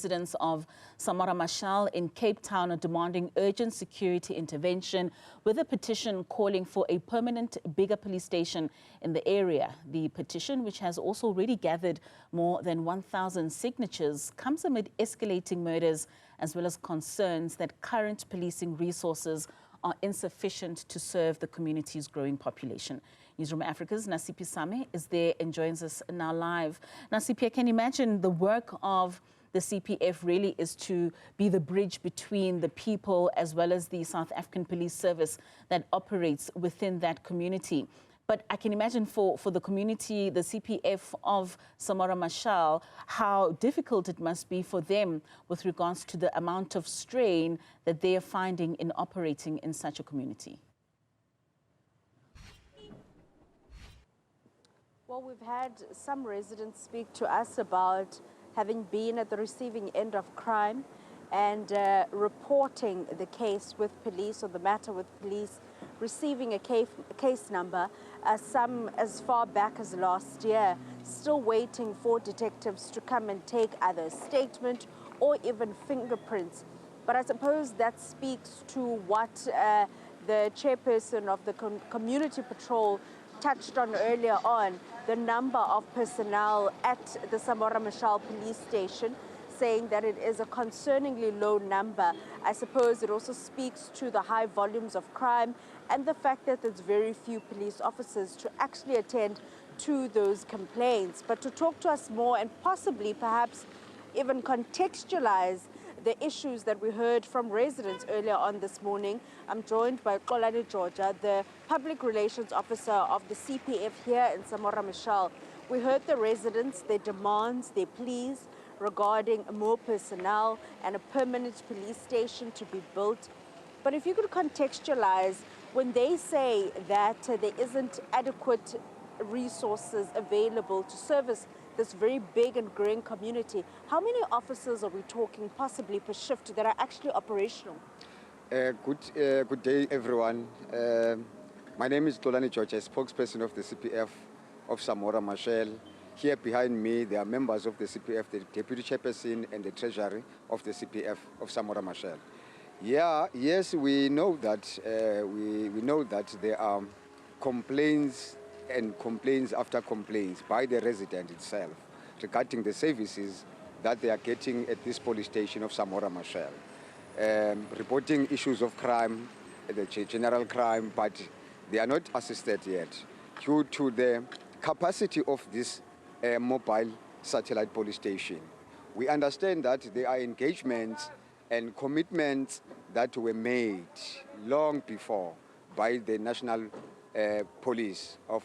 Residents of Samora Machel in Cape Town are demanding urgent security intervention with a petition calling for a permanent, bigger police station in the area. The petition, which has also already gathered more than 1,000 signatures, comes amid escalating murders as well as concerns that current policing resources are insufficient to serve the community's growing population. Newzroom Afrika's Nasiphi Same is there and joins us now live. Nasiphi, I can imagine the work of the CPF really is to be the bridge between the people as well as the South African Police Service that operates within that community. But I can imagine for the community, the CPF of Samora Machel, how difficult it must be for them with regards to the amount of strain that they are finding in operating in such a community. Well, we've had some residents speak to us about having been at the receiving end of crime and reporting the case with police or the matter with police, receiving a case number, some as far back as last year, still waiting for detectives to come and take either a statement or even fingerprints. But I suppose that speaks to what the chairperson of the community patrol touched on earlier on, the number of personnel at the Samora Machel police station, saying that it is a concerningly low number. I suppose it also speaks to the high volumes of crime and the fact that there's very few police officers to actually attend to those complaints. But to talk to us more and possibly perhaps even contextualize the issues that we heard from residents earlier on this morning, I'm joined by Georgia, the Public Relations Officer of the CPF here in Samora Machel. We heard the residents, their demands, their pleas regarding more personnel and a permanent police station to be built. But if you could contextualize, when they say that there isn't adequate resources available to service this very big and growing community, how many officers are we talking possibly per shift that are actually operational? Good day, everyone. My name is Georgia, spokesperson of the CPF of Samora Machel. Here behind me, there are members of the CPF, the deputy chairperson and the treasury of the CPF of Samora Machel. Yes, we know that we know that there are complaints and complaints after complaints by the resident itself regarding the services that they are getting at this police station of Samora Machel. Reporting issues of crime, the general crime, but they are not assisted yet due to the capacity of this mobile satellite police station. We understand that there are engagements and commitments that were made long before by the national police of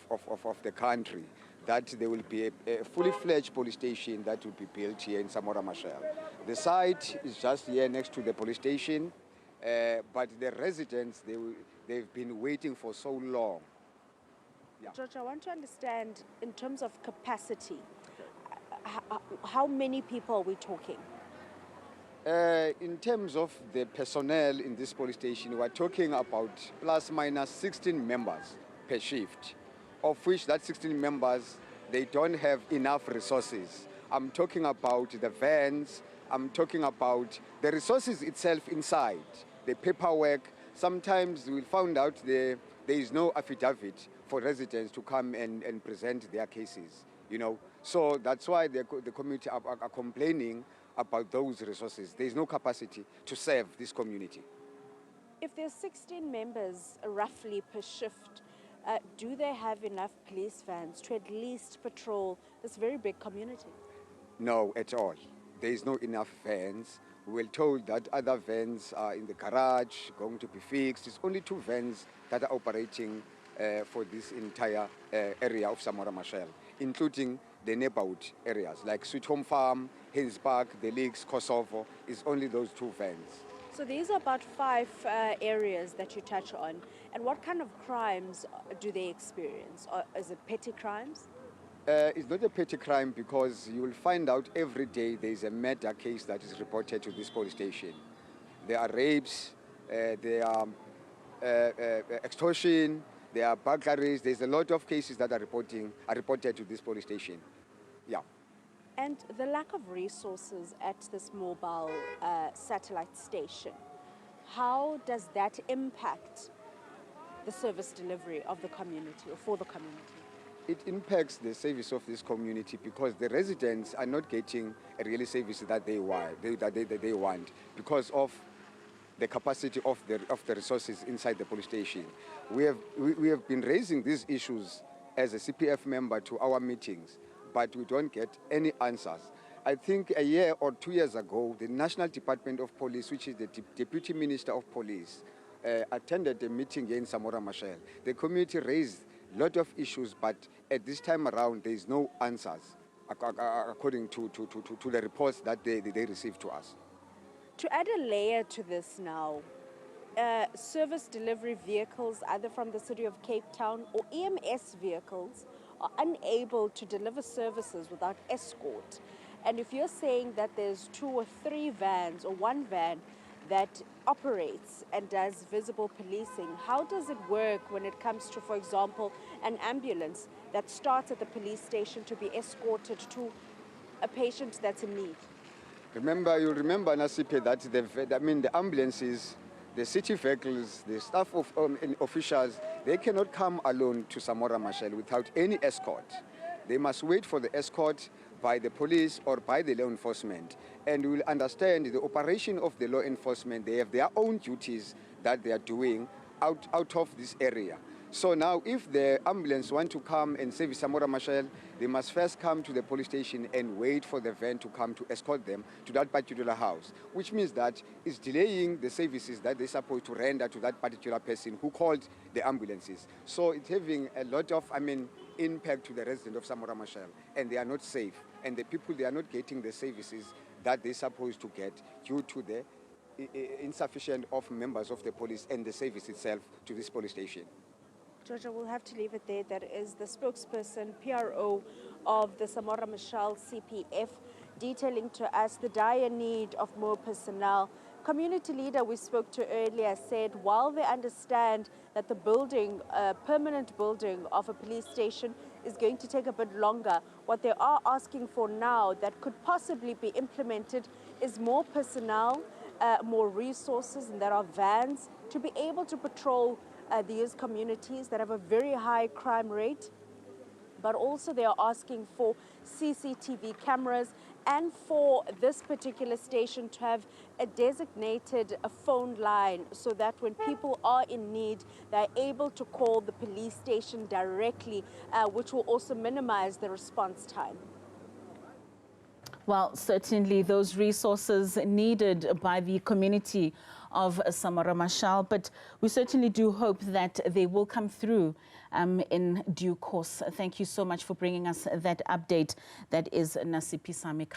the country, that there will be a fully fledged police station that will be built here in Samora Machel. The site is just here next to the police station, but the residents, they've been waiting for so long. Yeah. George, I want to understand in terms of capacity, how many people are we talking? In terms of the personnel in this police station, we're talking about plus minus 16 members per shift, of which that 16 members, they don't have enough resources. I'm talking about the vans, I'm talking about the resources itself inside, the paperwork. Sometimes we'll find out there is no affidavit for residents to come and present their cases, you know. So that's why the community are complaining about those resources. There is no capacity to serve this community. If there's 16 members roughly per shift, do they have enough police vans to at least patrol this very big community? No, at all. There is no enough vans. We were told that other vans are in the garage, going to be fixed. It's only 2 vans that are operating for this entire area of Samora Machel, including the neighborhood areas like Sweet Home Farm, Haynes Park, the Lakes, Kosovo. It's only those 2 vans. So these are about 5 areas that you touch on. And what kind of crimes do they experience? Or is it petty crimes? It's not a petty crime because you will find out every day there is a murder case that is reported to this police station. There are rapes, there are extortion, there are burglaries. There's a lot of cases that are reported to this police station. Yeah. And the lack of resources at this mobile satellite station, how does that impact the service delivery of the community or for the community? It impacts the service of this community because the residents are not getting a real service that they want because of the capacity of the resources inside the police station. We have been raising these issues as a CPF member to our meetings, but we don't get any answers. I think a year or 2 years ago, the National Department of Police, which is the Deputy Minister of Police, attended a meeting here in Samora Machel. The community raised a lot of issues, but at this time around, there is no answers according to the reports that they received to us. To add a layer to this now, service delivery vehicles, either from the city of Cape Town or EMS vehicles, are unable to deliver services without escort. And if you're saying that there's 2 or 3 vans or 1 van that operates and does visible policing, how does it work when it comes to, for example, an ambulance that starts at the police station to be escorted to a patient that's in need? You'll remember, Nasiphi, that the ambulances, the city vehicles, the staff of officials, they cannot come alone to Samora Machel without any escort. They must wait for the escort by the police or by the law enforcement. And we will understand the operation of the law enforcement. They have their own duties that they are doing out of this area. So now if the ambulance want to come and service Samora Machel, they must first come to the police station and wait for the van to come to escort them to that particular house, which means that it's delaying the services that they're supposed to render to that particular person who called the ambulances. So it's having a lot of, impact to the residents of Samora Machel, and they are not safe. And the people, they are not getting the services that they're supposed to get due to the insufficient of members of the police and the service itself to this police station. Georgia, we'll have to leave it there. That is the spokesperson, PRO of the Samora Machel CPF, detailing to us the dire need of more personnel. Community leader we spoke to earlier said while they understand that the building, permanent building of a police station is going to take a bit longer, what they are asking for now that could possibly be implemented is more personnel, more resources, and there are vans to be able to patrol these communities that have a very high crime rate, but also they are asking for CCTV cameras and for this particular station to have a designated phone line so that when people are in need, they're able to call the police station directly, which will also minimize the response time. Well, certainly those resources needed by the community of Samora Machel, but we certainly do hope that they will come through in due course. Thank you so much for bringing us that update. That is Nasiphi Same.